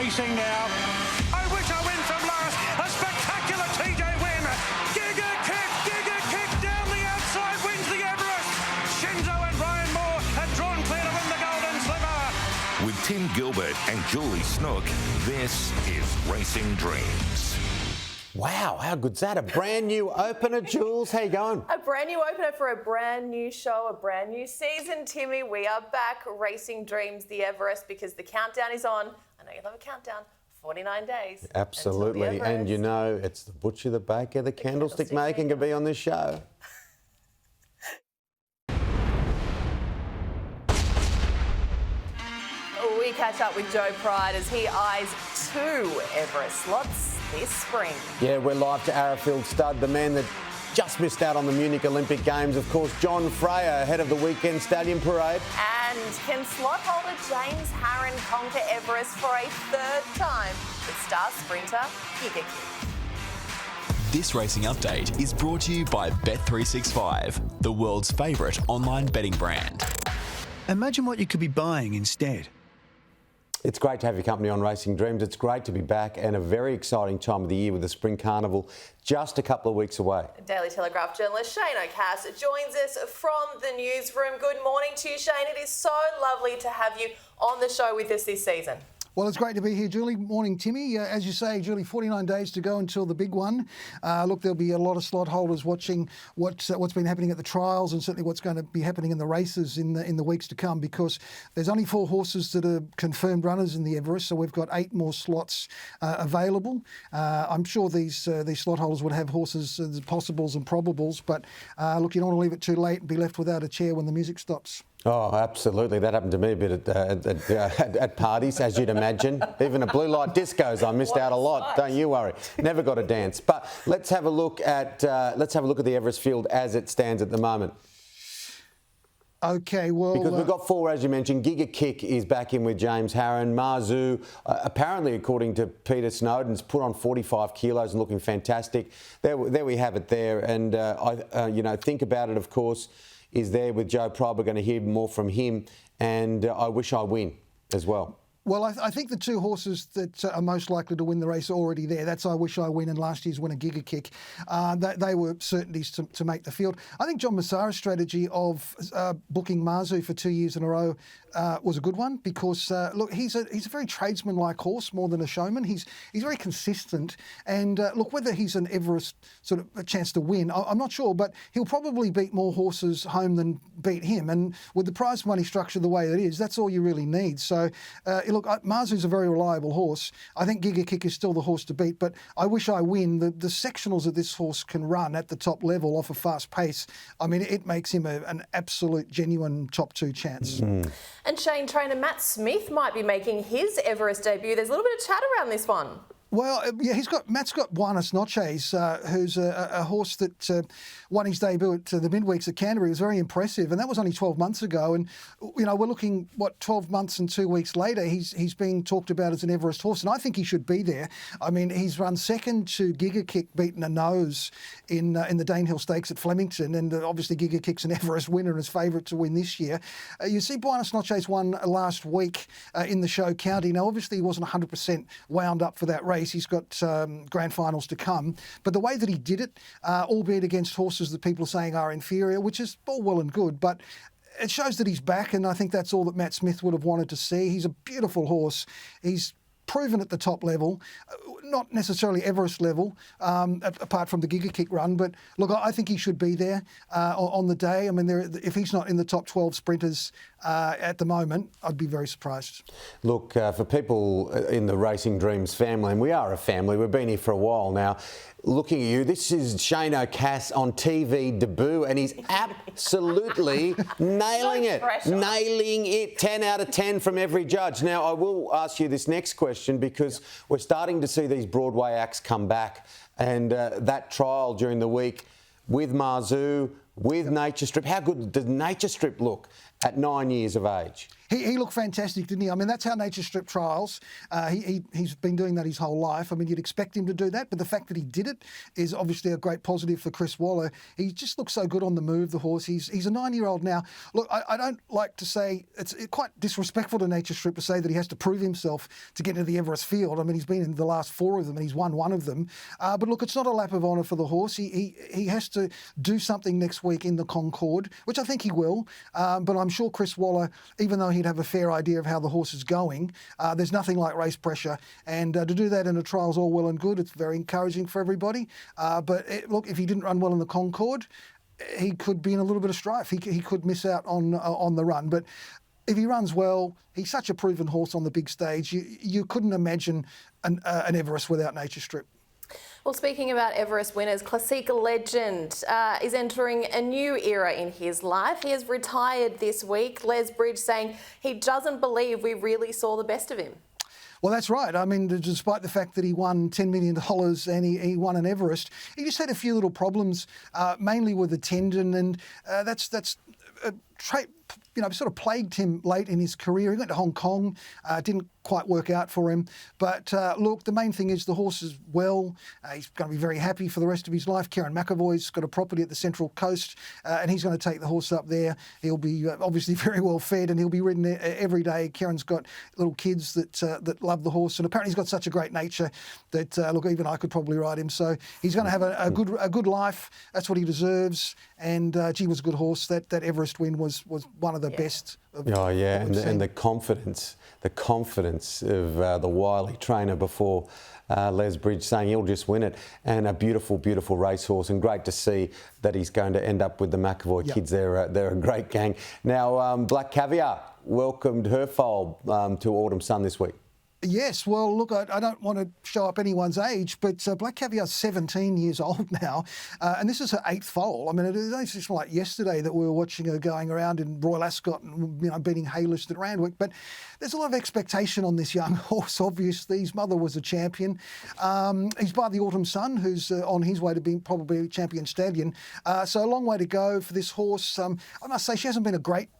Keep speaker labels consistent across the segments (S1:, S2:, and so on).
S1: racing now. I wish I win from last. A spectacular TJ win. Giga kick down the outside, wins the Everest. Shinzo and Ryan Moore have drawn clear to win the Golden Slipper.
S2: With Tim Gilbert and Julie Snook, this is Racing Dreams.
S3: Wow, how good's that? A brand new opener, Jules. How you going?
S4: A brand new opener for a brand new show, a brand new season, Timmy. We are back, Racing Dreams, the Everest, because the countdown is on. I know you love a countdown. 49 days.
S3: Absolutely. And you know, it's the butcher, the baker, the candlestick maker can be on this show.
S4: We catch up with Joe Pride as he eyes 2 Everest slots this spring.
S3: Yeah, we're live to Arrowfield Stud, the man that just missed out on the Munich Olympic Games. Of course, John Freya, ahead of the weekend stallion parade.
S4: And can slot holder James Harron conquer Everest for a 3rd time with star sprinter Giga.
S5: This racing update is brought to you by Bet365, the world's favourite online betting brand.
S6: Imagine what you could be buying instead.
S3: It's great to have your company on Racing Dreams. It's great to be back and a very exciting time of the year with the Spring Carnival just a couple of weeks away.
S4: Daily Telegraph journalist Shane O'Cass joins us from the newsroom. Good morning to you, Shane. It is so lovely to have you on the show with us this season.
S7: Well, it's great to be here, Julie. Morning, Timmy. As you say, Julie, 49 days to go until the big one. Look, there'll be a lot of slot holders watching what's been happening at the trials and certainly what's going to be happening in the races in the weeks to come, because there's only 4 horses that are confirmed runners in the Everest, so we've got 8 more slots available. I'm sure these slot holders would have horses as possibles and probables, but look, you don't want to leave it too late and be left without a chair when the music stops.
S3: Oh, absolutely. That happened to me a bit at parties, as you'd imagine. Even at blue light discos, I missed out a lot. Don't you worry. Never got a dance. But let's have a look at the Everest field as it stands at the moment.
S7: Okay, well...
S3: Because we've got 4, as you mentioned. Giga Kick is back in with James Harron. Marzu, apparently, according to Peter Snowden's, put on 45 kilos and looking fantastic. There we have it there. And, think about it, of course, is there with Joe Pride. We're going to hear more from him. And I Wish I Win as well.
S7: Well, I think the 2 horses that are most likely to win the race are already there. That's I Wish I Win and last year's winner, Giga Kick. They were certainties to make the field. I think John Massara's strategy of booking Marzu for 2 years in a row was a good one, because, look, he's a very tradesman-like horse more than a showman. He's very consistent. And, look, whether he's an Everest sort of a chance to win, I'm not sure, but he'll probably beat more horses home than beat him. And with the prize money structure the way it is, that's all you really need. So, look, Marzu's a very reliable horse. I think Giga Kick is still the horse to beat, but I Wish I Win. The sectionals that this horse can run at the top level off a fast pace, I mean, it makes him an absolute, genuine top 2 chance.
S3: Mm.
S4: And Shane, trainer Matt Smith might be making his Everest debut. There's a little bit of chat around this one.
S7: Well, yeah, Matt's got Buenas Noches, who's a horse that won his debut at the midweeks at Canterbury. It was very impressive, and that was only 12 months ago. And we're looking 12 months and 2 weeks later. He's being talked about as an Everest horse, and I think he should be there. I mean, he's run second to Giga Kick, beaten a nose in the Danehill Stakes at Flemington, and obviously Giga Kick's an Everest winner and is favourite to win this year. You see, Buenas Noches won last week in the Show County. Now, obviously, he wasn't 100% wound up for that race. He's got grand finals to come. But the way that he did it, albeit against horses that people are saying are inferior, which is all well and good, but it shows that he's back, and I think that's all that Matt Smith would have wanted to see. He's a beautiful horse. He's proven at the top level, not necessarily Everest level, apart from the Giga Kick run. But look, I think he should be there on the day. I mean, if he's not in the top 12 sprinters at the moment, I'd be very surprised.
S3: Look, for people in the Racing Dreams family, and we are a family, we've been here for a while now, looking at you, this is Shane O'Cass on TV debut, and he's absolutely nailing it. Nailing it. 10 out of 10 from every judge. Now, I will ask you this next question, because we're starting to see these Broadway acts come back, and that trial during the week with Marzu, with Nature Strip. How good does Nature Strip look at 9 years of age?
S7: He looked fantastic, didn't he? I mean, that's how nature strip trials. He's been doing that his whole life. I mean, you'd expect him to do that, but the fact that he did it is obviously a great positive for Chris Waller. He just looks so good on the move, the horse. He's a 9-year-old now. Look, I don't like to say, it's quite disrespectful to nature strip to say that he has to prove himself to get into the Everest field. I mean, he's been in the last 4 of them and he's won 1 of them. But look, it's not a lap of honour for the horse. He has to do something next week in the Concorde, which I think he will. But I'm sure Chris Waller, even though he'd have a fair idea of how the horse is going, there's nothing like race pressure. And to do that in a trial's all well and good. It's very encouraging for everybody. But look, if he didn't run well in the Concorde, he could be in a little bit of strife. He could miss out on the run. But if he runs well, he's such a proven horse on the big stage. You couldn't imagine an Everest without nature strip.
S4: Well, speaking about Everest winners, Classic legend is entering a new era in his life. He has retired this week. Les Bridge saying he doesn't believe we really saw the best of him.
S7: Well, that's right. I mean, despite the fact that he won $10 million and he won an Everest, he just had a few little problems, mainly with the tendon, and that's a trait, sort of plagued him late in his career. He went to Hong Kong, didn't quite work out for him. But look, the main thing is the horse is well. He's going to be very happy for the rest of his life. Kieran McAvoy's got a property at the Central Coast, and he's going to take the horse up there. He'll be obviously very well fed, and he'll be ridden every day. Kieran's got little kids that love the horse, and apparently he's got such a great nature that look, even I could probably ride him. So he's going to have a good life. That's what he deserves. And gee, was a good horse. That Everest win was one of the best.
S3: Oh yeah, and the confidence of the wily trainer before Les Bridge saying he'll just win it, and a beautiful, beautiful racehorse, and great to see that he's going to end up with the McAvoy kids. They're a great gang. Now, Black Caviar welcomed her foal to Autumn Sun this week.
S7: Yes, well, look, I don't want to show up anyone's age, but Black Caviar's 17 years old now, and this is her 8th foal. I mean, it was only just like yesterday that we were watching her going around in Royal Ascot and beating Haylished at Randwick, but there's a lot of expectation on this young horse, obviously. His mother was a champion. He's by the Autumn Sun, who's on his way to being probably a champion stallion. So a long way to go for this horse. I must say, she hasn't been a great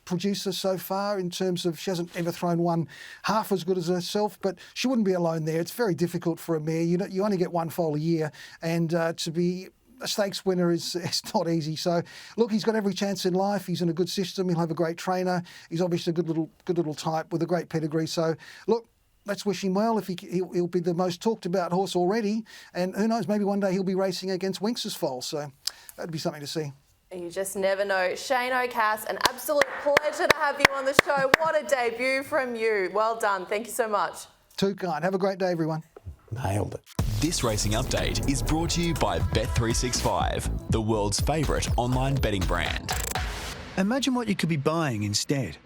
S7: producer so far in terms of she hasn't ever thrown one half as good as herself, but she wouldn't be alone there. It's very difficult for a mare. You only get one foal a year, and to be a stakes winner is not easy. So look, he's got every chance in life. He's in a good system. He'll have a great trainer. He's obviously a good little type with a great pedigree. So look, let's wish him well. If he'll be the most talked about horse already, and who knows, maybe one day he'll be racing against Winx's foal. So that'd be something to see.
S4: You just never know. Shane O'Cass, an absolute pleasure to have you on the show. What a debut from you. Well done. Thank you so much.
S7: Too kind. Have a great day, everyone.
S3: Nailed it.
S5: This racing update is brought to you by Bet365, the world's favourite online betting brand.
S6: Imagine what you could be buying instead.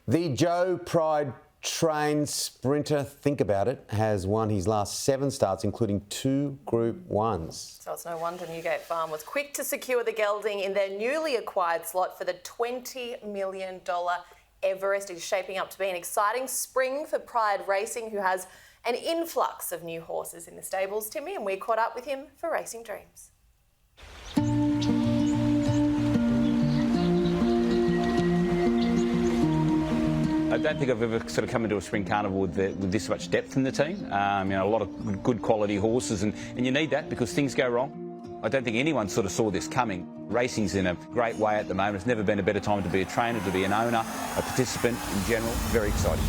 S3: The Joe Pride trained sprinter, think about it, has won his last 7 starts, including 2 Group 1s.
S4: So it's no wonder Newgate Farm was quick to secure the gelding in their newly acquired slot for the $20 million Everest. It is shaping up to be an exciting spring for Pride Racing, who has an influx of new horses in the stables, Timmy, and we caught up with him for Racing Dreams.
S8: I don't think I've ever sort of come into a spring carnival with this much depth in the team. A lot of good quality horses, and you need that because things go wrong. I don't think anyone sort of saw this coming. Racing's in a great way at the moment. It's never been a better time to be a trainer, to be an owner, a participant in general. Very exciting.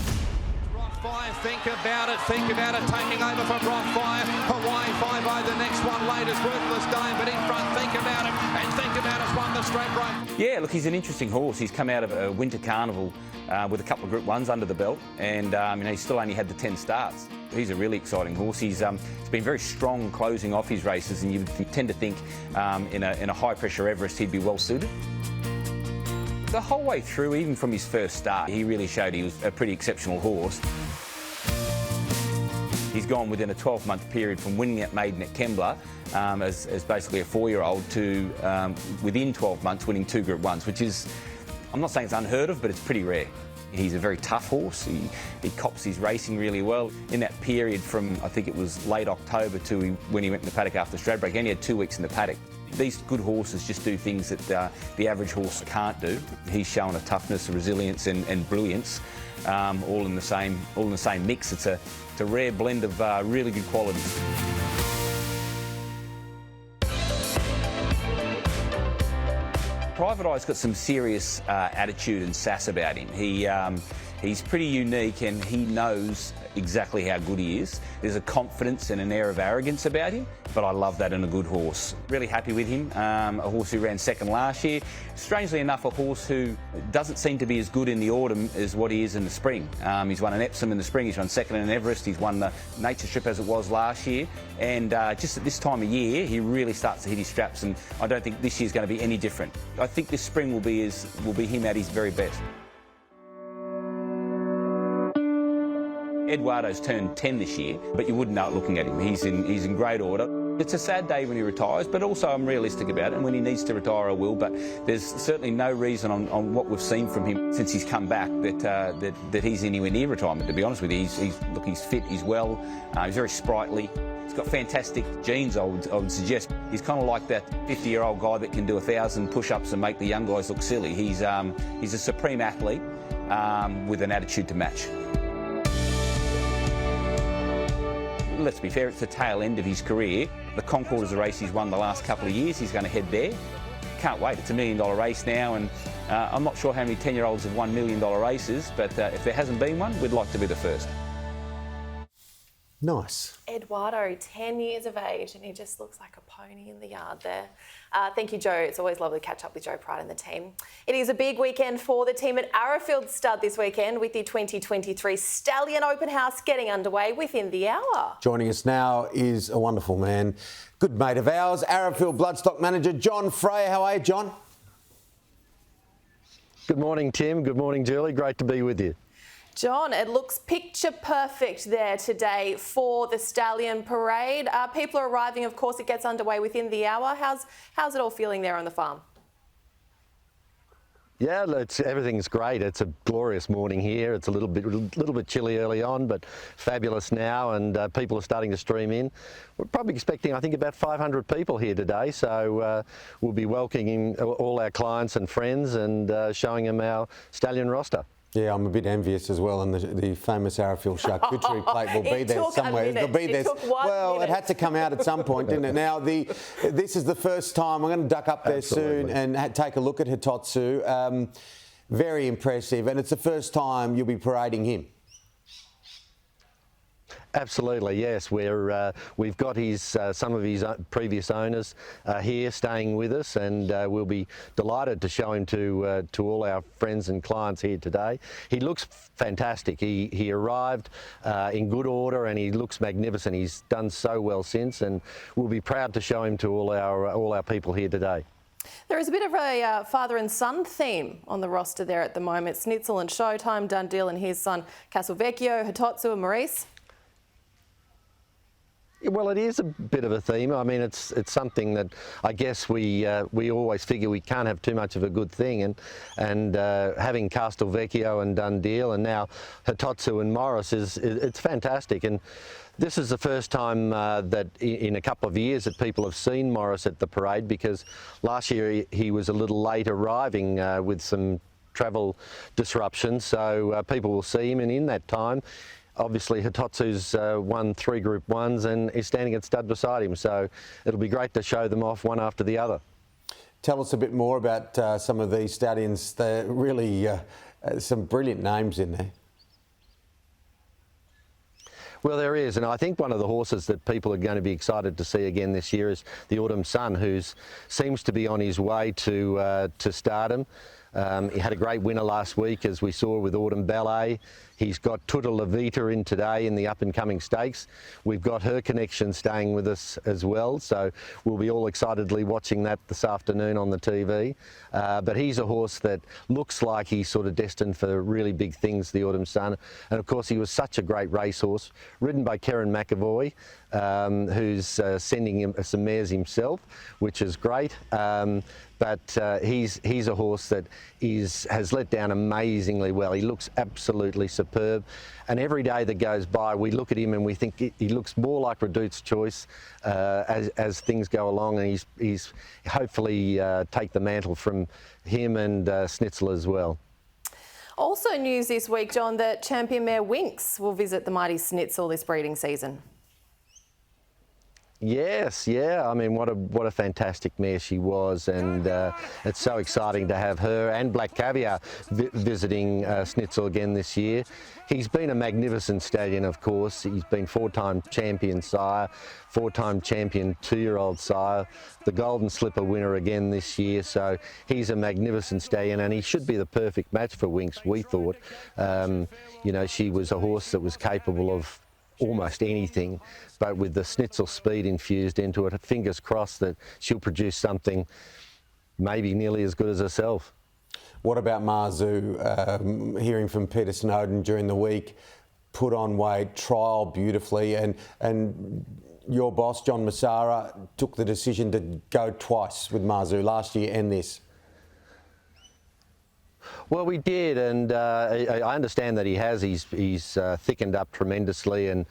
S1: Rockfire, think about it, taking over from Rockfire. Hawaii 5-0, the next one, latest Worthless Dame, but in front, think about it, and think about it's won the straight run.
S8: Yeah, look, he's an interesting horse. He's come out of a winter carnival with a couple of Group 1s under the belt, and he's still only had the 10 starts. He's a really exciting horse. He's been very strong closing off his races, and you tend to think in a high-pressure Everest he'd be well suited. The whole way through, even from his first start, he really showed he was a pretty exceptional horse. He's gone within a 12-month period from winning that maiden at Kembla as basically a 4-year-old to within 12 months winning 2 Group 1s, which is, I'm not saying it's unheard of, but it's pretty rare. He's a very tough horse. He cops his racing really well. In that period from, I think it was late October to when he went in the paddock after Stradbroke, he only had 2 weeks in the paddock. These good horses just do things that the average horse can't do. He's shown a toughness, a resilience and brilliance, all in the same mix. It's a rare blend of really good qualities. Private Eye's got some serious attitude and sass about him. He's pretty unique and he knows exactly how good he is. There's a confidence and an air of arrogance about him, but I love that in a good horse. Really happy with him. A horse who ran second last year. Strangely enough, a horse who doesn't seem to be as good in the autumn as what he is in the spring. He's won an Epsom in the spring, he's run second in Everest, he's won the Nature Strip as it was last year, and just at this time of year, he really starts to hit his straps, and I don't think this year's going to be any different. I think this spring will be him at his very best. Eduardo's turned 10 this year, but you wouldn't know it looking at him. He's in great order. It's a sad day when he retires, but also I'm realistic about it, and when he needs to retire, I will. But there's certainly no reason on what we've seen from him since he's come back that he's anywhere near retirement, to be honest with you. He's fit, he's well, he's very sprightly. He's got fantastic genes, I would suggest. He's kind of like that 50-year-old guy that can do 1,000 push-ups and make the young guys look silly. He's a supreme athlete with an attitude to match. Let's be fair, it's the tail end of his career. The Concord is a race he's won the last couple of years. He's going to head there. Can't wait. It's $1 million race now, and I'm not sure how many 10-year-olds have won $1 million races, but if there hasn't been one, we'd like to be the first.
S3: Nice.
S4: Eduardo, 10 years of age, and he just looks like a pony in the yard there. Thank you, Joe. It's always lovely to catch up with Joe Pride and the team. It is a big weekend for the team at Arrowfield Stud this weekend with the 2023 Stallion Open House getting underway within the hour.
S3: Joining us now is a wonderful man, good mate of ours, Arrowfield Bloodstock Manager John Frey. How are you, John?
S9: Good morning, Tim. Good morning, Julie. Great to be with you.
S4: John, it looks picture perfect there today for the Stallion Parade. People are arriving, of course, it gets underway within the hour. How's it all feeling there on the farm?
S9: Yeah, everything's great. It's a glorious morning here. It's a little bit chilly early on, but fabulous now, and people are starting to stream in. We're probably expecting, I think, about 500 people here today, so we'll be welcoming all our clients and friends and showing them our stallion roster.
S3: Yeah, I'm a bit envious as well, and the famous Arrowfield charcuterie plate will be there somewhere. It'll be there. Well, it had to come out at some point, didn't it? Now, this is the first time. I'm going to duck up there soon and take a look at Hitotsu. Very impressive, and it's the first time you'll be parading him.
S9: Absolutely, yes. We've got some of his previous owners here staying with us, and we'll be delighted to show him to all our friends and clients here today. He looks fantastic. He arrived in good order, and he looks magnificent. He's done so well since, and we'll be proud to show him to all our people here today.
S4: There is a bit of a father and son theme on the roster there at the moment. Snitzel and Showtime, Dundeel and his son Castelvecchio, Hitotsu and Maurice.
S9: Well, it is a bit of a theme. I mean, it's something that I guess we always figure we can't have too much of a good thing, and having Castelvecchio and Dundeel and now Hitotsu and Morris it's fantastic. And this is the first time that in a couple of years that people have seen Morris at the parade, because last year he was a little late arriving with some travel disruptions, so people will see him, and in that time, obviously Hitotsu's won 3 Group 1s and is standing at stud beside him, so it'll be great to show them off one after the other.
S3: Tell us a bit more about some of these stallions. They're really some brilliant names in there.
S9: Well, there is, and I think one of the horses that people are going to be excited to see again this year is the Autumn Sun, who seems to be on his way to stardom. He had a great winner last week, as we saw with Autumn Ballet. He's got Tutta La Vita in today in the up-and-coming stakes. We've got Her Connection staying with us as well, so we'll be all excitedly watching that this afternoon on the TV. But he's a horse that looks like he's sort of destined for really big things, the Autumn Sun. And of course, he was such a great racehorse, ridden by Kieran McAvoy, who's sending him some mares himself, which is great. But he's a horse that has let down amazingly well. He looks absolutely superb. superb. And every day that goes by, we look at him and we think he looks more like Redout's choice as things go along, and he's hopefully take the mantle from him and Snitzel as well.
S4: Also news this week, John, that champion mare Winx will visit the mighty Snitzel this breeding season.
S9: Yes, yeah. I mean, what a fantastic mare she was, and it's so exciting to have her and Black Caviar visiting Snitzel again this year. He's been a magnificent stallion, of course. He's been 4-time champion sire, 4-time champion 2-year-old sire, the Golden Slipper winner again this year. So he's a magnificent stallion, and he should be the perfect match for Winx, we thought. You know, she was a horse that was capable of almost anything, but with the Snitzel speed infused into it, fingers crossed that she'll produce something maybe nearly as good as herself.
S3: What about Marzu? Hearing from Peter Snowden during the week, put on weight, trial beautifully, and your boss, John Massara, took the decision to go twice with Marzu last year and this.
S9: Well, we did, and I understand that he has. He's thickened up tremendously, and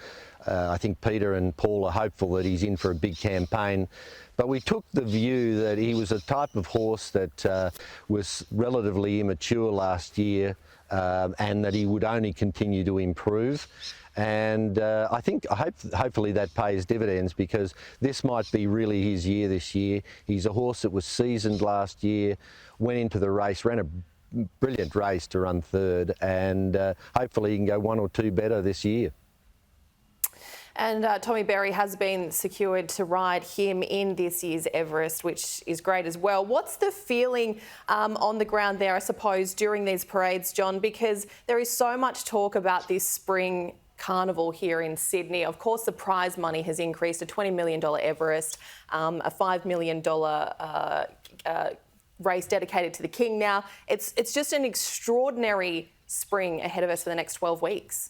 S9: I think Peter and Paul are hopeful that he's in for a big campaign. But we took the view that he was a type of horse that was relatively immature last year, and that he would only continue to improve. And I think hopefully that pays dividends, because this might be really his year this year. He's a horse that was seasoned last year, went into the race, ran a brilliant race to run third, and hopefully he can go 1 or 2 better this year.
S4: And Tommy Berry has been secured to ride him in this year's Everest, which is great as well. What's the feeling on the ground there, I suppose, during these parades, John? Because there is so much talk about this spring carnival here in Sydney. Of course, the prize money has increased to $20 million Everest, a $5 million race dedicated to the King now. It's just an extraordinary spring ahead of us for the next 12 weeks.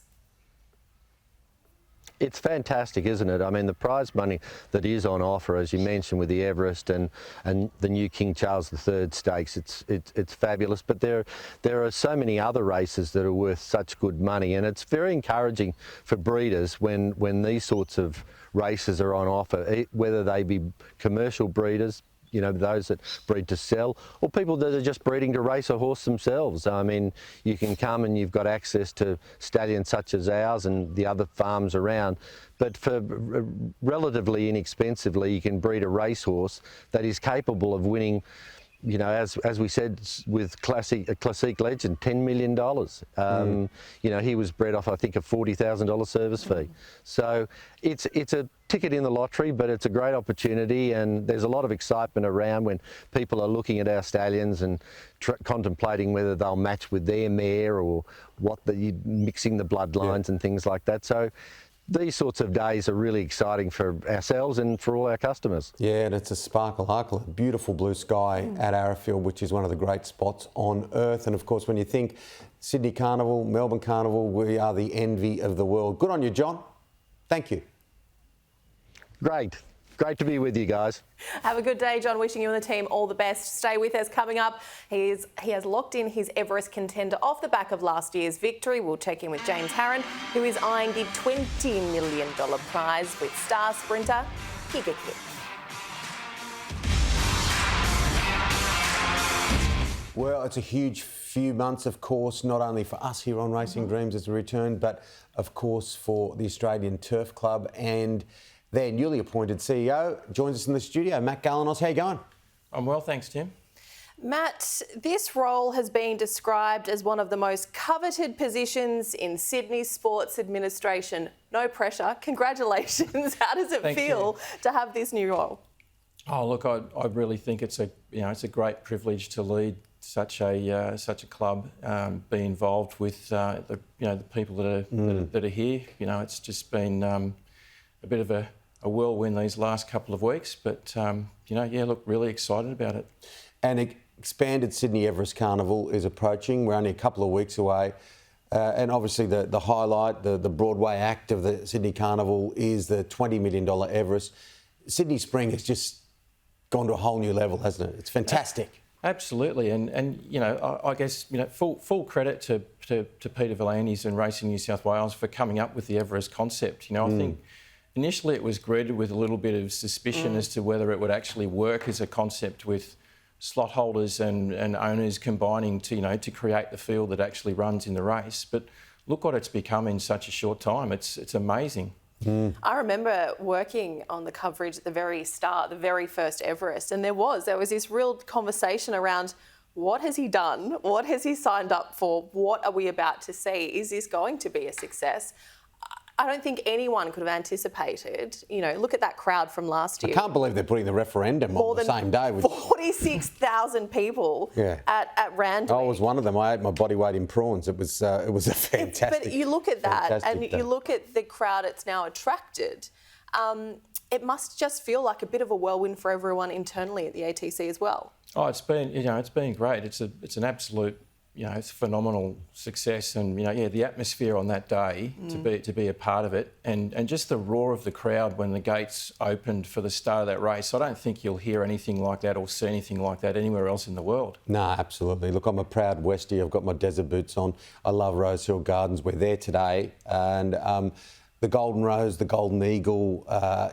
S9: It's fantastic, isn't it? I mean, the prize money that is on offer, as you mentioned, with the Everest and the new King Charles III Stakes, it's fabulous. But there are so many other races that are worth such good money, and it's very encouraging for breeders when these sorts of races are on offer, whether they be commercial breeders, you know, those that breed to sell, or people that are just breeding to race a horse themselves. I mean, you can come and you've got access to stallions such as ours and the other farms around, but for relatively inexpensively, you can breed a racehorse that is capable of winning, you know, as we said with Classic Legend, $10 million. You know, he was bred off, I think, a $40,000 service fee. So it's a ticket in the lottery, but it's a great opportunity, and there's a lot of excitement around when people are looking at our stallions and contemplating whether they'll match with their mare or mixing the bloodlines and things like that. So these sorts of days are really exciting for ourselves and for all our customers.
S3: Yeah, and it's a sparkle, beautiful blue sky at Arrowfield, which is one of the great spots on earth. And of course, when you think Sydney Carnival, Melbourne Carnival, we are the envy of the world. Good on you, John. Thank you.
S9: Great to be with you guys.
S4: Have a good day, John. Wishing you and the team all the best. Stay with us. Coming up, he has locked in his Everest contender off the back of last year's victory. We'll check in with James Harron, who is eyeing the $20 million prize with star sprinter Giga.
S3: Well, it's a huge few months, of course, not only for us here on Racing Dreams as we return, but of course for the Australian Turf Club, and their newly appointed CEO joins us in the studio. Matt Galanos, how you going?
S10: I'm well, thanks, Tim.
S4: Matt, this role has been described as one of the most coveted positions in Sydney sports administration. No pressure. Congratulations. How does it feel to have this new role?
S10: Oh, look, I really think it's a great privilege to lead such a club, be involved with the people that are here. You know, it's just been a bit of a whirlwind these last couple of weeks, but really excited about it.
S3: And expanded Sydney Everest Carnival is approaching. We're only a couple of weeks away. And obviously the highlight, the Broadway act of the Sydney Carnival is the $20 million Everest. Sydney Spring has just gone to a whole new level, hasn't it? It's fantastic.
S10: Absolutely, and you know, I guess, you know, full credit to Peter V'landys and Racing New South Wales for coming up with the Everest concept. You know, I think initially it was greeted with a little bit of suspicion as to whether it would actually work as a concept with slot holders and owners combining to, you know, to create the field that actually runs in the race. But look what it's become in such a short time. It's amazing.
S4: I remember working on the coverage at the very start, the very first Everest, and there was this real conversation around what has he done? What has he signed up for? What are we about to see? Is this going to be a success? I don't think anyone could have anticipated, you know, look at that crowd from last year.
S3: I can't believe they're putting the referendum on the same day.
S4: 46,000 people at random.
S3: I was one of them. I ate my body weight in prawns. It was a fantastic.
S4: But you look at that and
S3: day.
S4: you look at the crowd it's now attracted. It must just feel like a bit of a whirlwind for everyone internally at the ATC as well.
S10: Oh, it's been great. It's an absolute, you know, it's phenomenal success, and, you know, yeah, the atmosphere on that day to be a part of it, and just the roar of the crowd when the gates opened for the start of that race. I don't think you'll hear anything like that or see anything like that anywhere else in the world.
S3: No, absolutely. Look, I'm a proud Westie. I've got my desert boots on. I love Rosehill Gardens. We're there today, and the Golden Rose, the Golden Eagle,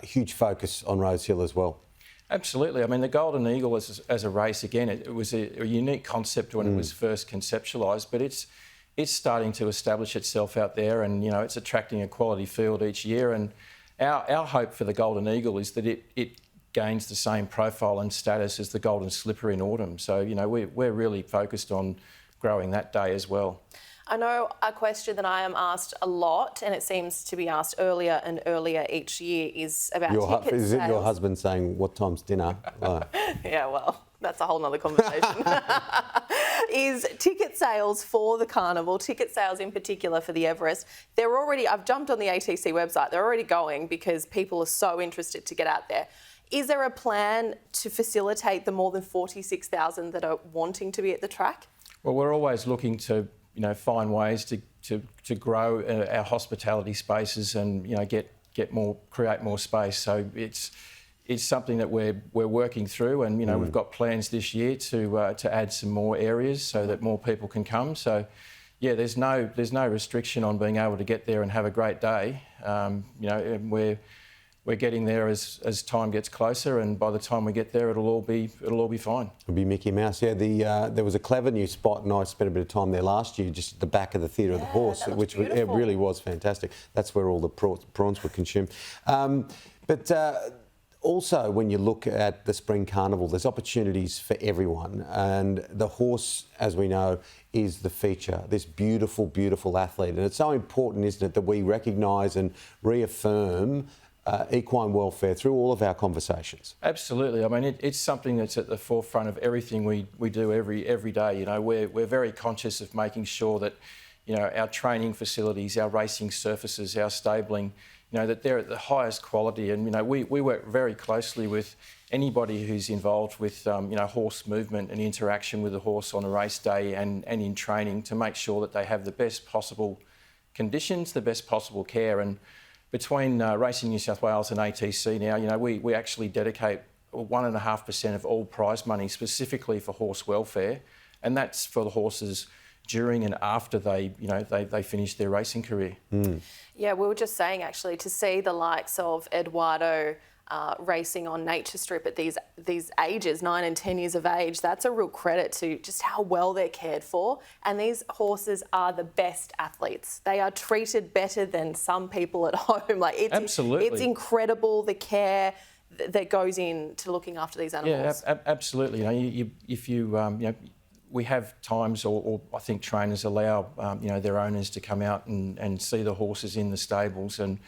S3: huge focus on Rosehill as well.
S10: Absolutely. I mean, the Golden Eagle as a race, again, it was a unique concept when it was first conceptualised, but it's starting to establish itself out there, and, you know, it's attracting a quality field each year. And our hope for the Golden Eagle is that it gains the same profile and status as the Golden Slipper in autumn. So, you know, we're really focused on growing that day as well.
S4: I know a question that I am asked a lot, and it seems to be asked earlier and earlier each year, is about ticket sales.
S3: Is it your husband saying, what time's dinner?
S4: Yeah, well, that's a whole nother conversation. Is ticket sales for the carnival, ticket sales in particular for the Everest, I've jumped on the ATC website, they're already going because people are so interested to get out there. Is there a plan to facilitate the more than 46,000 that are wanting to be at the track?
S10: Well, we're always looking to, you know, find ways to grow our hospitality spaces and, you know, create more space. So it's something that we're working through, and, you know, we've got plans this year to add some more areas so that more people can come. So yeah, there's no restriction on being able to get there and have a great day. You know, and we're getting there as time gets closer, and by the time we get there, it'll all be fine.
S3: It'll be Mickey Mouse. Yeah, there was a clever new spot, and I spent a bit of time there last year, just at the back of the Theatre of the Horse, which it really was fantastic. That's where all the prawns were consumed. Also, when you look at the Spring Carnival, there's opportunities for everyone, and the horse, as we know, is the feature, this beautiful, beautiful athlete. And it's so important, isn't it, that we recognise and reaffirm equine welfare through all of our conversations.
S10: Absolutely. I mean, it's something that's at the forefront of everything we do every day. You know, we're very conscious of making sure that, you know, our training facilities, our racing surfaces, our stabling, you know, that they're at the highest quality. And, you know, we work very closely with anybody who's involved with, you know, horse movement and interaction with the horse on a race day and in training to make sure that they have the best possible conditions, the best possible care. And between Racing New South Wales and ATC now, you know, we actually dedicate 1.5% of all prize money specifically for horse welfare, and that's for the horses during and after they finish their racing career.
S4: Yeah, we were just saying actually to see the likes of Eduardo racing on Nature Strip at these ages, 9 and 10 years of age, that's a real credit to just how well they're cared for. And these horses are the best athletes. They are treated better than some people at home. Like
S10: Absolutely.
S4: It's incredible the care that goes into looking after these animals.
S10: Yeah, absolutely. You know, we have times, or I think trainers allow you know, their owners to come out and see the horses in the stables, and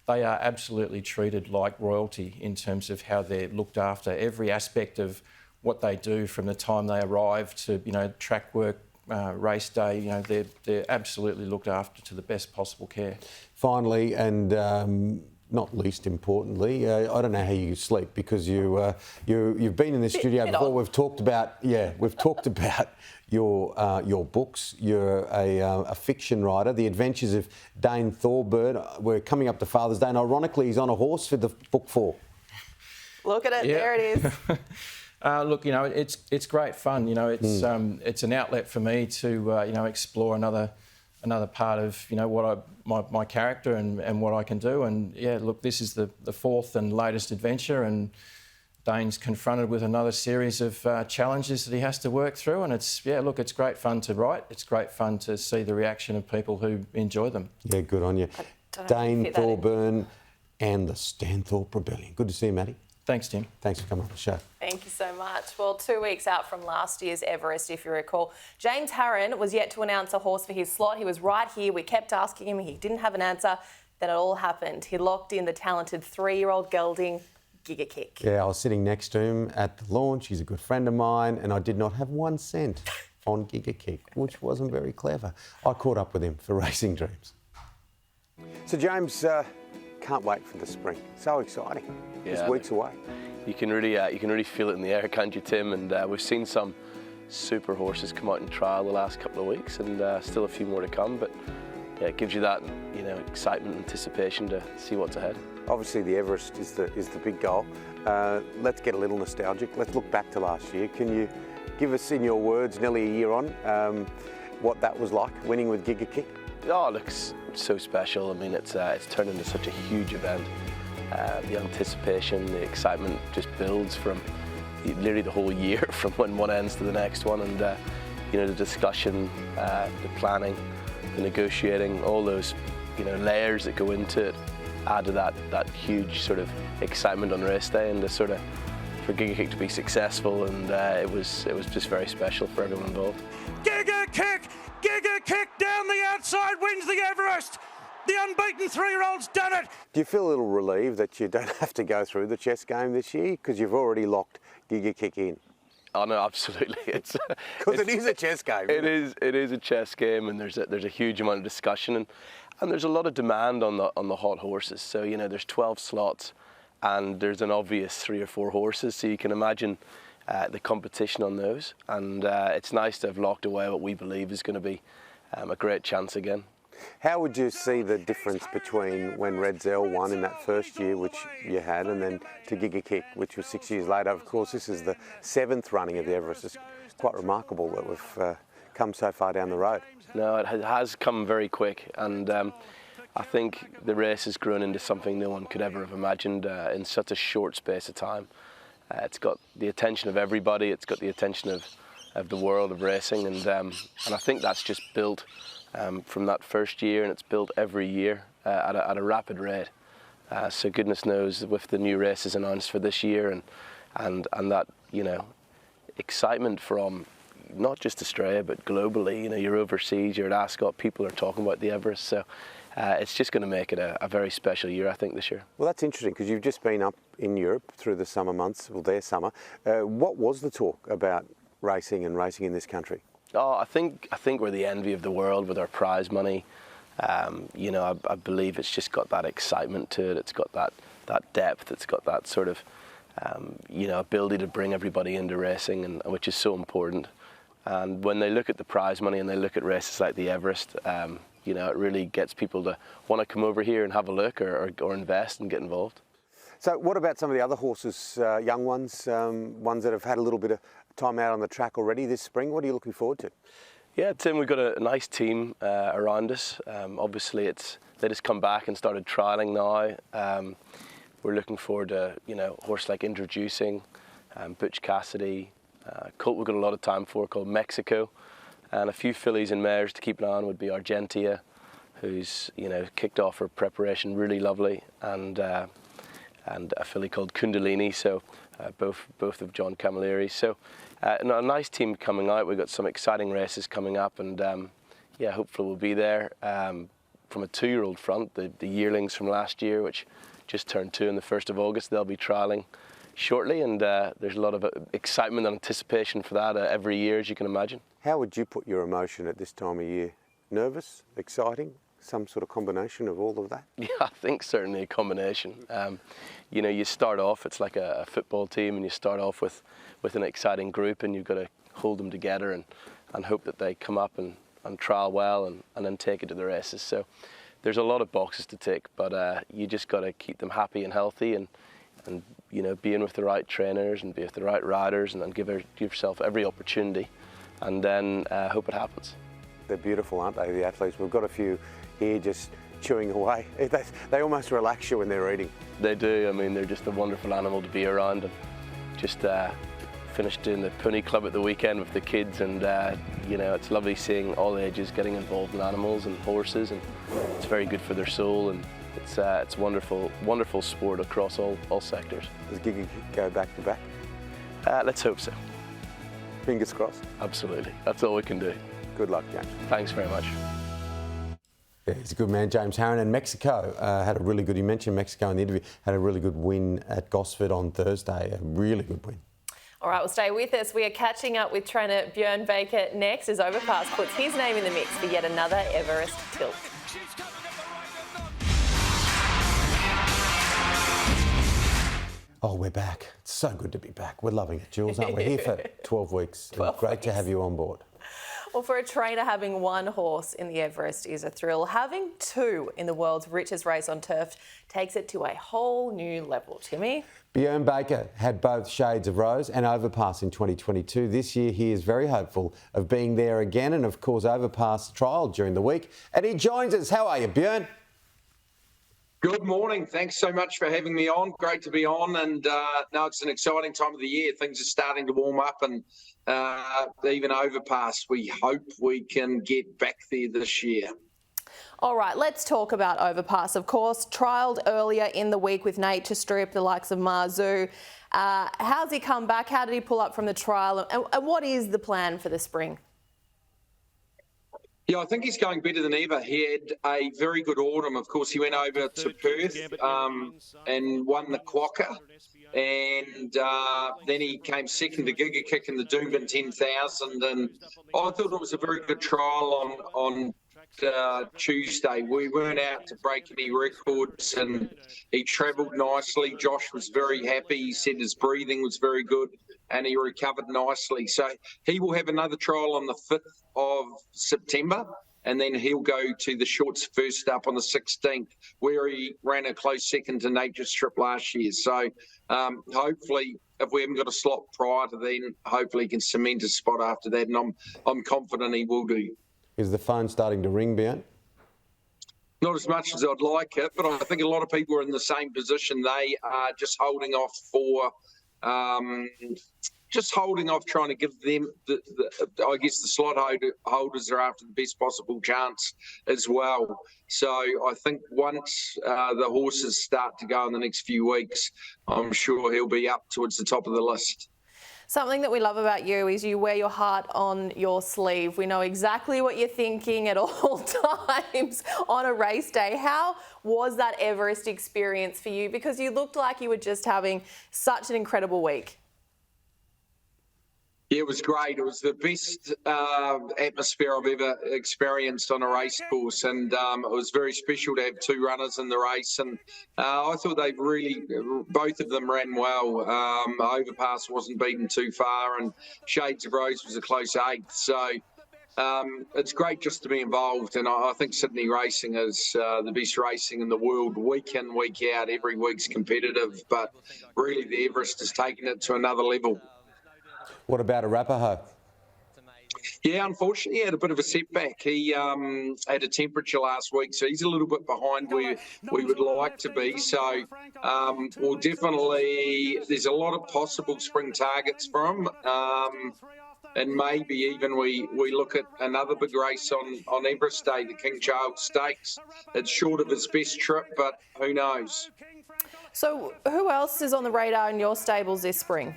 S10: they are absolutely treated like royalty in terms of how they're looked after. Every aspect of what they do from the time they arrive to, you know, track work, race day, you know, they're absolutely looked after to the best possible care.
S3: Finally, and not least importantly, I don't know how you sleep because you've been in the studio before. We've talked about your books. You're a fiction writer, The Adventures of Dane Thorburn. We're coming up to Father's Day, and ironically, he's on a horse for the book 4.
S4: Look at it, there it is.
S10: Look, it's great fun. It's an outlet for me to explore another part of what my character and what I can do. And yeah, look, this is the fourth and latest adventure, and Dane's confronted with another series of challenges that he has to work through. And it's great fun to write. It's great fun to see the reaction of people who enjoy them.
S3: Yeah, good on you, Dane Thorburn and the Stanthorpe Rebellion. Good to see you, Matty.
S10: Thanks, Tim.
S3: Thanks for coming on the show.
S4: Thank you so much. Well, 2 weeks out from last year's Everest, if you recall, James Harron was yet to announce a horse for his slot. He was right here. We kept asking him. He didn't have an answer. Then it all happened. He locked in the talented 3-year-old gelding, Giga Kick.
S3: Yeah, I was sitting next to him at the launch. He's a good friend of mine, and I did not have 1 cent on Giga Kick, which wasn't very clever. I caught up with him for Racing Dreams. So, James, can't wait for the spring. So exciting.
S11: Yeah,
S3: Just weeks away.
S11: You can really feel it in the air, can't you, Tim? And we've seen some super horses come out in trial the last couple of weeks, and still a few more to come. But yeah, it gives you that excitement, anticipation to see what's ahead.
S3: Obviously, the Everest is the big goal. Let's get a little nostalgic. Let's look back to last year. Can you give us, in your words, nearly a year on, what that was like, winning with Giga Kick?
S11: Oh, it looks so special. I mean, it's turned into such a huge event. The anticipation, the excitement just builds from literally the whole year, from when one ends to the next one, and the discussion, the planning, the negotiating, all those layers that go into it add to that huge sort of excitement on race day, and for Giga Kick to be successful, and it was just very special for everyone involved.
S1: Giga Kick down the outside, wins the Everest. The unbeaten 3-year-old's done it.
S3: Do you feel a little relieved that you don't have to go through the chess game this year because you've already locked Giga Kick in?
S11: Oh no, absolutely. It's
S3: because it is a chess game.
S11: It is a chess game, and there's a huge amount of discussion, and there's a lot of demand on the hot horses. So there's 12 slots, and there's an obvious 3 or 4 horses. So you can imagine the competition on those, and it's nice to have locked away what we believe is going to be a great chance again.
S3: How would you see the difference between when Red Zell won in that first year, which you had, and then to Giga Kick, which was 6 years later? Of course, this is the 7th running of the Everest. It's quite remarkable that we've come so far down the road.
S11: No, it has come very quick, and I think the race has grown into something no one could ever have imagined in such a short space of time. It's got the attention of everybody. It's got the attention of the world of racing, and I think that's just built from that first year, and it's built every year at a rapid rate. So goodness knows, with the new races announced for this year, and that excitement from not just Australia but globally. You're overseas, you're at Ascot, people are talking about the Everest. So it's just going to make it a very special year, I think, this year.
S3: Well, that's interesting because you've just been up in Europe through the summer months, well, their summer. What was the talk about racing in this country?
S11: Oh, I think we're the envy of the world with our prize money. I believe it's just got that excitement to it. It's got that depth. It's got that sort of ability to bring everybody into racing, and which is so important. And when they look at the prize money and they look at races like the Everest, it really gets people to want to come over here and have a look or invest and get involved.
S3: So what about some of the other horses, young ones, ones that have had a little bit of time out on the track already this spring? What are you looking forward to?
S11: Yeah, Tim, we've got a nice team around us. Obviously, they just come back and started trialling now. We're looking forward to a horse like Introducing, Butch Cassidy, colt we've got a lot of time for called Mexico, and a few fillies and mares to keep an eye on would be Argentia, who's kicked off her preparation really lovely, and a filly called Kundalini. So both of John Camilleri. So a nice team coming out. We've got some exciting races coming up, and hopefully we'll be there. From a 2-year-old front, the yearlings from last year, which just turned 2 on the 1st of August, they'll be trialling shortly, and there's a lot of excitement and anticipation for that every year, as you can imagine. How would you put your emotion at this time of year? Nervous, exciting, some sort of combination of all of that? Yeah, I think certainly a combination. You start off, it's like a football team, and you start off with an exciting group, and you've got to hold them together and hope that they come up and trial well and then take it to the races. So there's a lot of boxes to tick, but you just got to keep them happy and healthy, and and being with the right trainers and be with the right riders, and then give yourself every opportunity, and then hope it happens.
S3: They're beautiful, aren't they, the athletes? We've got a few here just chewing away. They almost relax you when they're eating.
S11: They do. I mean, they're just a wonderful animal to be around, and just finished doing the pony club at the weekend with the kids, and it's lovely seeing all ages getting involved in animals and horses, and it's very good for their soul, and it's wonderful sport across all sectors.
S3: Does Giga go back to back?
S11: Let's hope so.
S3: Fingers crossed.
S11: Absolutely. That's all we can do.
S3: Good luck, James.
S11: Thanks very much.
S3: Yeah, he's a good man, James Harron. And Mexico had a really good, you mentioned Mexico in the interview, had a really good win at Gosford on Thursday. A really good win.
S4: All right, well, stay with us. We are catching up with trainer Björn Baker next as Overpass puts his name in the mix for yet another Everest tilt.
S3: Oh, we're back. It's so good to be back. We're loving it, Jules, aren't we? Here for 12 weeks.
S4: 12
S3: Great
S4: weeks.
S3: to have you on board.
S4: Well, for a trainer, having one horse in the Everest is a thrill. Having two in the world's richest race on turf takes it to a whole new level. Timmy?
S3: Björn Baker had both Shades of Rose and Overpass in 2022. This year, he is very hopeful of being there again. And, of course, Overpass trialled during the week. And he joins us. How are you, Björn?
S12: Good morning. Thanks so much for having me on. Great to be on. And no, it's an exciting time of the year. Things are starting to warm up, and even Overpass, we hope we can get back there this year.
S4: All right, let's talk about Overpass. Of course, trialled earlier in the week with Nature Strip, the likes of Marzu. How's he come back? How did he pull up from the trial? And what is the plan for the spring?
S12: Yeah, I think he's going better than ever. He had a very good autumn. Of course, he went over to Perth and won the Quokka. And then he came second to Giga Kick in the Doomben 10,000. And I thought it was a very good trial on Tuesday. We weren't out to break any records, and he travelled nicely. Josh was very happy. He said his breathing was very good, and he recovered nicely. So he will have another trial on the 5th of September, and then he'll go to the shorts first up on the 16th, where he ran a close second to Nature Strip last year. So hopefully, if we haven't got a slot prior to then, hopefully he can cement a spot after that, and I'm confident he will do.
S3: Is the phone starting to ring, Björn?
S12: Not as much as I'd like it, but I think a lot of people are in the same position. They are just holding off trying to give them, I guess the slot holders are after the best possible chance as well. So I think once the horses start to go in the next few weeks, I'm sure he'll be up towards the top of the list.
S4: Something that we love about you is you wear your heart on your sleeve. We know exactly what you're thinking at all times on a race day. How was that Everest experience for you? Because you looked like you were just having such an incredible week.
S12: Yeah, it was great. It was the best atmosphere I've ever experienced on a race course, and it was very special to have two runners in the race. And I thought both of them ran well. Overpass wasn't beaten too far, and Shades of Rose was a close 8th. So it's great just to be involved, and I think Sydney racing is the best racing in the world, week in, week out. Every week's competitive, but really the Everest has taken it to another level.
S3: What about Arapaho?
S12: Yeah, unfortunately, he had a bit of a setback. He had a temperature last week, so he's a little bit behind where we would like to be. So, well, definitely, there's a lot of possible spring targets for him. And maybe even we look at another big race on Everest Day, the King Charles Stakes. It's short of his best trip, but who knows?
S4: So who else is on the radar in your stables this spring?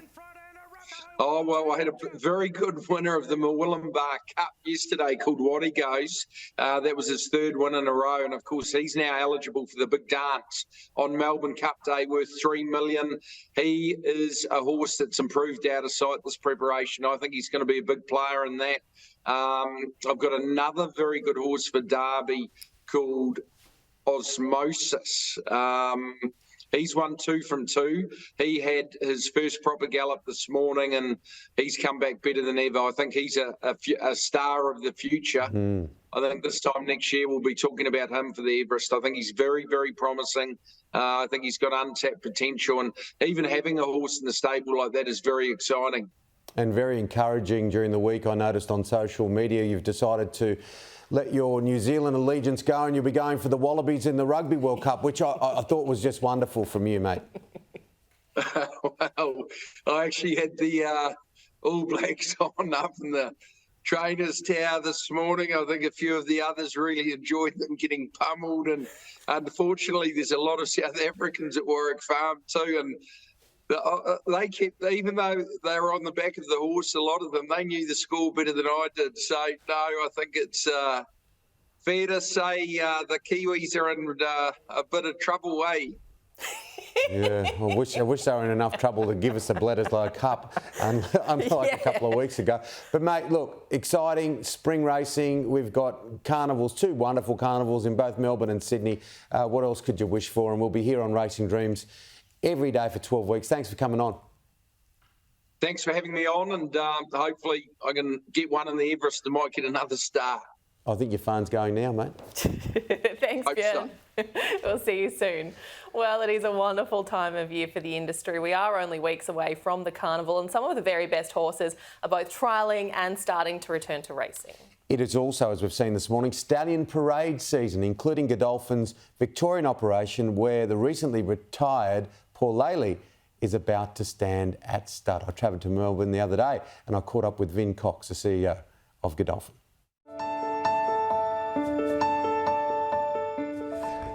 S12: Oh, well, I had a very good winner of the Murwillumbah Cup yesterday called Waddy Goes. That was his 3rd win in a row. And, of course, he's now eligible for the big dance on Melbourne Cup Day worth $3 million. He is a horse that's improved out of sight this preparation. I think he's going to be a big player in that. I've got another very good horse for Derby called Osmosis. he's won 2 from 2. He had his first proper gallop this morning, and he's come back better than ever. I think he's a star of the future. I think this time next year we'll be talking about him for the Everest. I think he's very, very promising. I think he's got untapped potential, and even having a horse in the stable like that is very exciting.
S3: And very encouraging during the week. I noticed on social media you've decided to let your New Zealand allegiance go and you'll be going for the Wallabies in the Rugby World Cup, which I thought was just wonderful from you, mate.
S12: Well, I actually had the All Blacks on up in the trainers' tower this morning. I think a few of the others really enjoyed them getting pummeled, and unfortunately there's a lot of South Africans at Warwick Farm too, and they kept, even though they were on the back of the horse, a lot of them, they knew the score better than I did. So, no, I think it's fair to say the Kiwis are in a bit of trouble, eh?
S3: Yeah, I wish they were in enough trouble to give us a Bledisloe Cup, unlike a couple of weeks ago. But, mate, look, exciting spring racing. We've got carnivals, 2 wonderful carnivals in both Melbourne and Sydney. What else could you wish for? And we'll be here on Racing Dreams every day for 12 weeks. Thanks for coming on.
S12: Thanks for having me on, and hopefully I can get one in the Everest and might get another star.
S3: I think your phone's going now, mate.
S4: Thanks, Björn. So. We'll see you soon. Well, it is a wonderful time of year for the industry. We are only weeks away from the carnival, and some of the very best horses are both trialling and starting to return to racing.
S3: It is also, as we've seen this morning, stallion parade season, including Godolphin's Victorian operation, where the recently retired Paul Laley is about to stand at stud. I travelled to Melbourne the other day and I caught up with Vin Cox, the CEO of Godolphin.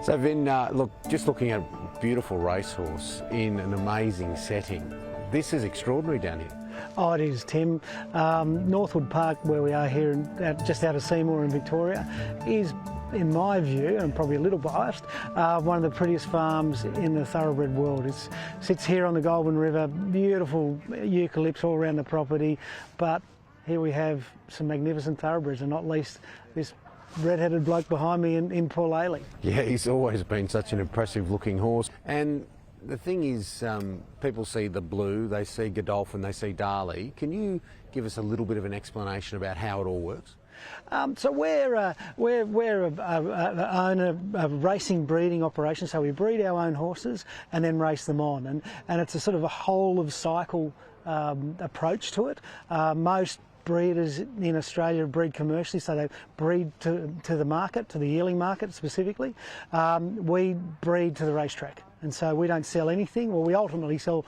S3: So Vin, look, just looking at a beautiful racehorse in an amazing setting. This is extraordinary down here.
S13: Oh, it is, Tim. Northwood Park, where we are here, just out of Seymour in Victoria, is, in my view, and probably a little biased, one of the prettiest farms in the thoroughbred world. It sits here on the Goulburn River, beautiful eucalypts all around the property, but here we have some magnificent thoroughbreds, and not least this red-headed bloke behind me in Paul Laley.
S3: Yeah, he's always been such an impressive-looking horse. And the thing is, people see the blue, they see Godolphin, they see Darley. Can you give us a little bit of an explanation about how it all works?
S13: So we're a racing breeding operation, so we breed our own horses and then race them on, and it's a sort of a whole of cycle approach to it. Most breeders in Australia breed commercially, so they breed to the market, to the yearling market specifically. We breed to the racetrack. And so we don't sell anything. Well, we ultimately sell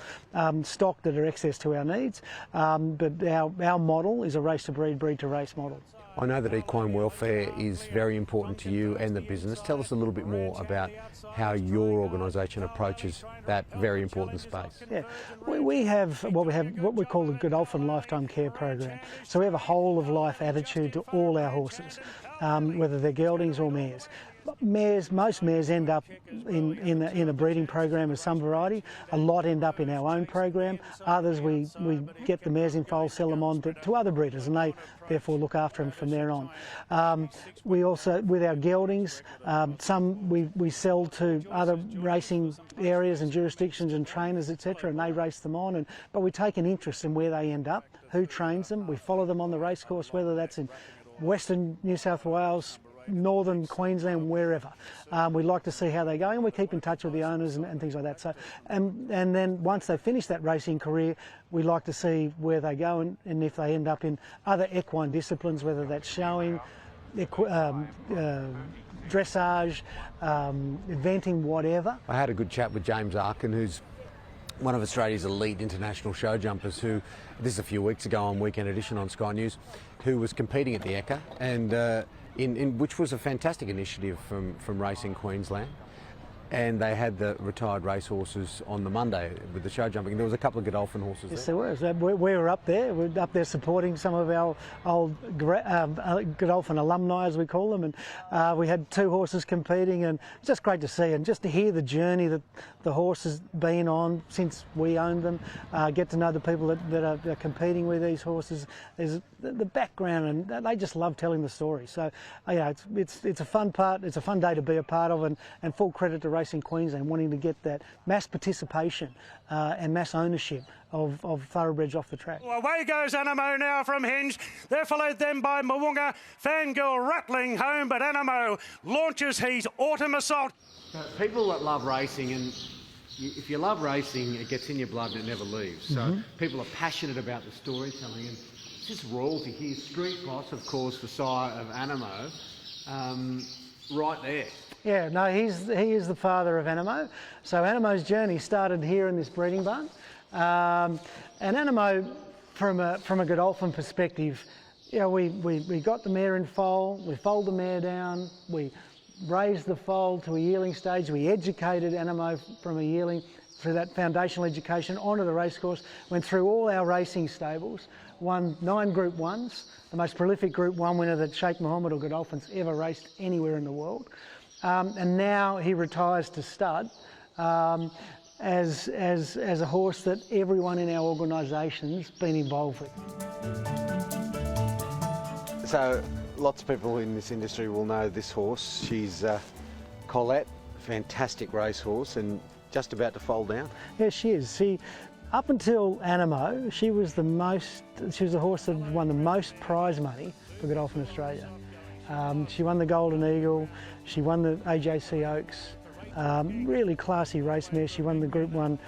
S13: stock that are excess to our needs, but our model is a race to breed, breed to race model.
S3: I know that equine welfare is very important to you and the business. Tell us a little bit more about how your organisation approaches that very important space.
S13: Yeah, we have what we call the Godolphin Lifetime Care Program. So we have a whole of life attitude to all our horses, whether they're geldings or mares. Most mares end up in a breeding program of some variety. A lot end up in our own program. Others we get the mares in foal, sell them on to other breeders, and they therefore look after them from there on. We also, with our geldings, some we sell to other racing areas and jurisdictions and trainers, etc., and they race them on. But we take an interest in where they end up, who trains them. We follow them on the racecourse, whether that's in Western New South Wales, Northern Queensland, wherever. We like to see how they go, and we keep in touch with the owners and things like that. So, and then once they finish that racing career, we like to see where they go and if they end up in other equine disciplines, whether that's showing, dressage, eventing, whatever.
S3: I had a good chat with James Arkin, who's one of Australia's elite international show jumpers, who, this is a few weeks ago on Weekend Edition on Sky News, who was competing at the Ekka, and which was a fantastic initiative from Racing Queensland. And they had the retired racehorses on the Monday with the show jumping. There was a couple of Godolphin horses
S13: yes,
S3: there.
S13: There were. We were up there. We're up there supporting some of our old Godolphin alumni, as we call them. And we had 2 horses competing, and it's just great to see and just to hear the journey that the horse has been on since we owned them. Get to know the people that are competing with these horses. There's the background, and they just love telling the story. So, it's a fun part. It's a fun day to be a part of, and full credit to Racing Racing Queensland wanting to get that mass participation and mass ownership of thoroughbreds off the track.
S1: Well, away goes Animo now from Hinge. They're followed then by Moonga. Fangirl rattling home, but Animo launches his autumn assault.
S14: People that love racing, and if you love racing, it gets in your blood and it never leaves. So people are passionate about the storytelling, and it's just royalty here. Street Boss, of course, the sire of Animo, right there.
S13: Yeah, no, he is the father of Animo. So Animo's journey started here in this breeding barn. And Animo, from a Godolphin perspective, you know, we got the mare in foal, we foaled the mare down, we raised the foal to a yearling stage, we educated Animo from a yearling through that foundational education onto the racecourse, went through all our racing stables, won 9 Group 1s, the most prolific Group 1 winner that Sheikh Mohammed or Godolphin's ever raced anywhere in the world. And now he retires to stud. As a horse that everyone in our organisation's been involved with.
S3: So lots of people in this industry will know this horse. She's Colette, fantastic racehorse, and just about to foal down.
S13: Yeah, she is. Up until Animo, she was the horse that won the most prize money for Godolphin Australia. She won the Golden Eagle, she won the AJC Oaks. Really classy race mare. She won the Group 1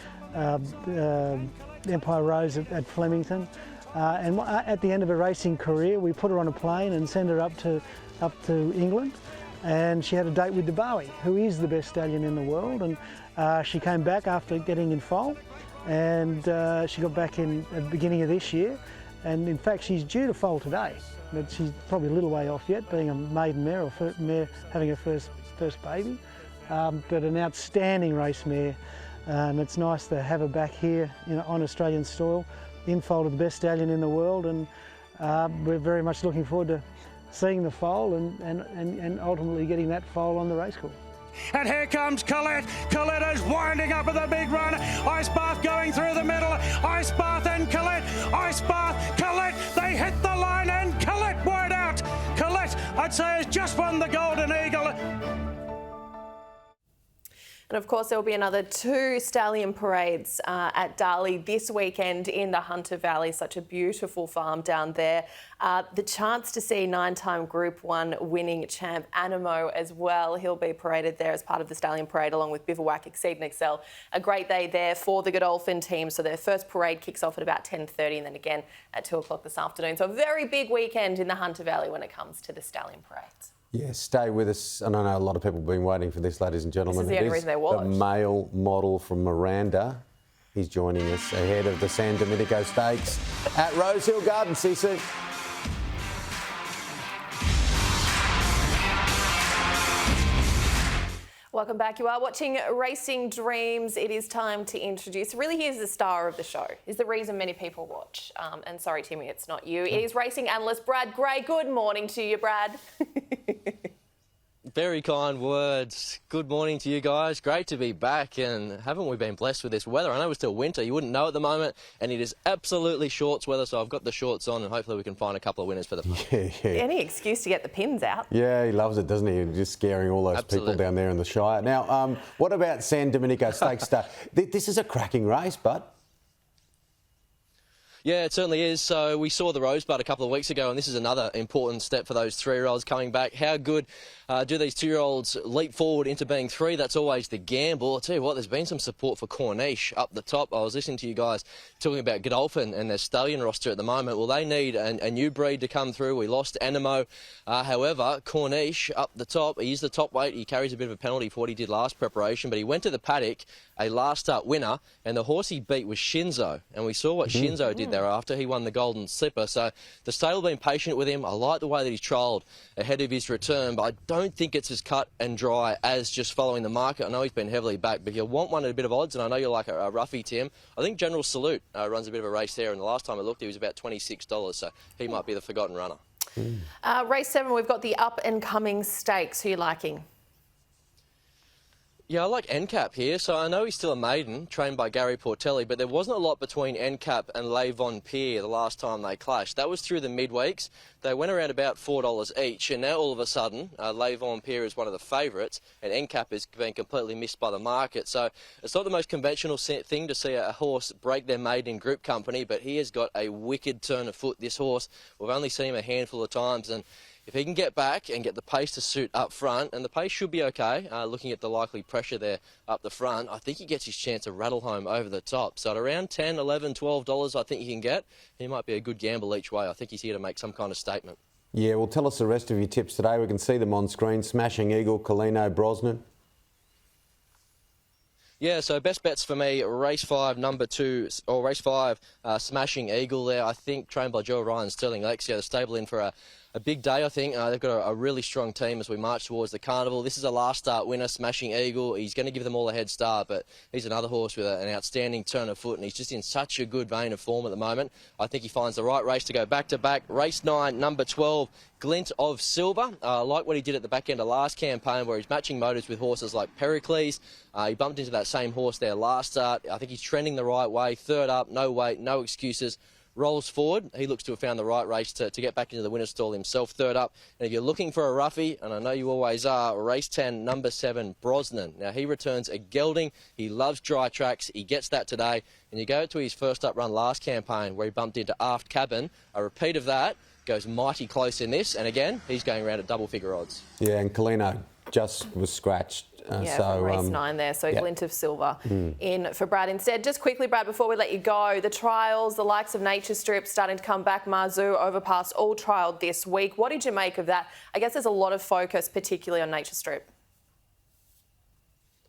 S13: Empire Rose at Flemington. And at the end of her racing career, we put her on a plane and sent her up to England. And she had a date with Dubawi, who is the best stallion in the world. And she came back after getting in foal. And she got back at the beginning of this year. And in fact, she's due to foal today. But she's probably a little way off yet, being a maiden mare or mare having her first baby. But an outstanding race mare, and it's nice to have her back here on Australian soil, in foal of the best stallion in the world, and we're very much looking forward to seeing the foal and ultimately getting that foal on the racecourse.
S1: And here comes Colette. Colette is winding up with a big run. Ice Bath going through the middle. Ice Bath and Colette. Ice Bath, Colette. They hit the line and Colette wide out. Colette, I'd say, has just won the Golden Eagle.
S4: And of course, there will be another 2 stallion parades at Darley this weekend in the Hunter Valley. Such a beautiful farm down there. The chance to see 9-time Group 1 winning champ Animo as well. He'll be paraded there as part of the stallion parade along with Bivouac, Exceed and Excel. A great day there for the Godolphin team. So their first parade kicks off at about 10:30 and then again at 2 o'clock this afternoon. So a very big weekend in the Hunter Valley when it comes to the stallion parades.
S3: Yeah, stay with us. And I know a lot of people have been waiting for this, ladies and gentlemen.
S4: This is the only reason they watch.
S3: The male model from Miranda. He's joining us ahead of the San Domenico Stakes at Rosehill Gardens. See you soon.
S4: Welcome back. You are watching Racing Dreams. It is time to introduce, really here's the star of the show, is the reason many people watch. And sorry, Timmy, it's not you. It is racing analyst Brad Gray. Good morning to you, Brad.
S15: Very kind words. Good morning to you guys. Great to be back, and haven't we been blessed with this weather? I know it's still winter, you wouldn't know at the moment, and it is absolutely shorts weather, so I've got the shorts on and hopefully we can find a couple of winners for the fun.
S3: Yeah.
S4: Any excuse to get the pins out.
S3: Yeah, he loves it, doesn't he? Just scaring all those people down there in the Shire. Now, what about San Domenico Stakes? This is a cracking race, bud.
S15: Yeah, it certainly is. So we saw the Rosebud a couple of weeks ago, and this is another important step for those 3-year-olds coming back. How good do these 2-year-olds leap forward into being 3? That's always the gamble. I'll tell you what, there's been some support for Corniche up the top. I was listening to you guys talking about Godolphin and their stallion roster at the moment. Well, they need a new breed to come through. We lost Animo. However, Corniche up the top, he is the top weight. He carries a bit of a penalty for what he did last preparation, but he went to the paddock, a last start winner, and the horse he beat was Shinzo. And we saw what Shinzo did thereafter. He won the Golden Slipper. So the stable been patient with him. I like the way that he's trialled ahead of his return, but I don't think it's as cut and dry as just following the market. I know he's been heavily backed, but if you want one at a bit of odds, and I know you're like a roughie, Tim, I think General Salute runs a bit of a race there, and the last time I looked, he was about $26, so he might be the forgotten runner.
S4: Race 7, we've got the up-and-coming stakes. Who are you liking?
S15: Yeah, I like NCAP here. So I know he's still a maiden, trained by Gary Portelli, but there wasn't a lot between NCAP and Le Von Pierre the last time they clashed. That was through the midweeks. They went around about $4 each, and now all of a sudden, Le Von Pierre is one of the favourites, and NCAP is being completely missed by the market. So it's not the most conventional thing to see a horse break their maiden in group company, but he has got a wicked turn of foot, this horse. We've only seen him a handful of times, and if he can get back and get the pace to suit up front, and the pace should be okay, looking at the likely pressure there up the front, I think he gets his chance to rattle home over the top. So at around $10, $11, $12, I think you can get. He might be a good gamble each way. I think he's here to make some kind of statement.
S3: Yeah, well, tell us the rest of your tips today. We can see them on screen. Smashing Eagle, Colino, Brosnan.
S15: Yeah, so best bets for me, race 5, number 2, or race 5, Smashing Eagle there. I think trained by Joe Ryan, Sterling Lakes, the stable in for a big day, I think. They've got a really strong team as we march towards the carnival. This is a last start winner, Smashing Eagle. He's going to give them all a head start, but he's another horse with an outstanding turn of foot, and he's just in such a good vein of form at the moment. I think he finds the right race to go back-to-back. Race 9, number 12, Glint of Silver. I like what he did at the back end of last campaign, where he's matching motors with horses like Pericles. He bumped into that same horse there last start. I think he's trending the right way. Third up, no weight, no excuses. Rolls forward. He looks to have found the right race to get back into the winner's stall himself. Third up. And if you're looking for a roughie, and I know you always are, race 10, number 7, Brosnan. Now, he returns a gelding. He loves dry tracks. He gets that today. And you go to his first up run last campaign, where he bumped into Aft Cabin. A repeat of that. Goes mighty close in this. And again, he's going around at double-figure odds.
S3: Yeah, and Colino just was scratched.
S4: From race 9 there, so Glint of Silver in for Brad instead. Just quickly, Brad, before we let you go, the trials, the likes of Nature Strip starting to come back. Marzu Overpass all trialled this week. What did you make of that? I guess there's a lot of focus, particularly on Nature Strip.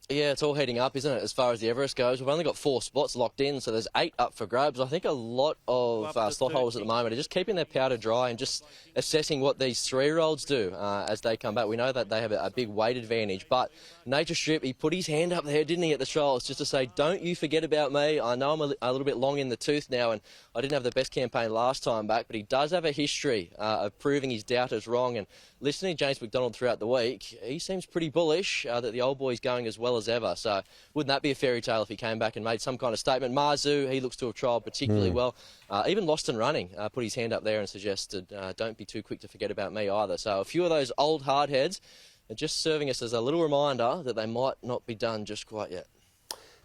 S15: Yeah, it's all heading up, isn't it, as far as the Everest goes? We've only got 4 spots locked in, so there's 8 up for grabs. I think a lot of slot holders at the moment are just keeping their powder dry and just assessing what these 3-year-olds do as they come back. We know that they have a big weight advantage, but Nature Strip, he put his hand up there, didn't he, at the trials, just to say, don't you forget about me. I know I'm a little bit long in the tooth now, and I didn't have the best campaign last time back, but he does have a history of proving his doubters wrong. And listening to James McDonald throughout the week, he seems pretty bullish that the old boy's going as well as ever. So wouldn't that be a fairy tale if he came back and made some kind of statement? Marzu, he looks to have trialled particularly well. Even Lost and Running put his hand up there and suggested, don't be too quick to forget about me either. So a few of those old hardheads are just serving us as a little reminder that they might not be done just quite yet.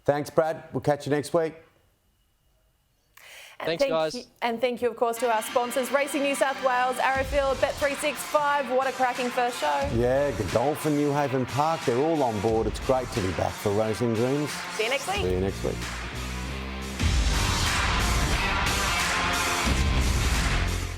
S3: Thanks, Brad. We'll catch you next week.
S15: Thanks, guys.
S4: And thank you, of course, to our sponsors, Racing New South Wales, Arrowfield, Bet365. What a cracking first show.
S3: Yeah, Godolphin, New Haven Park, they're all on board. It's great to be back for Racing Dreams.
S4: See you next week.
S3: See you next week.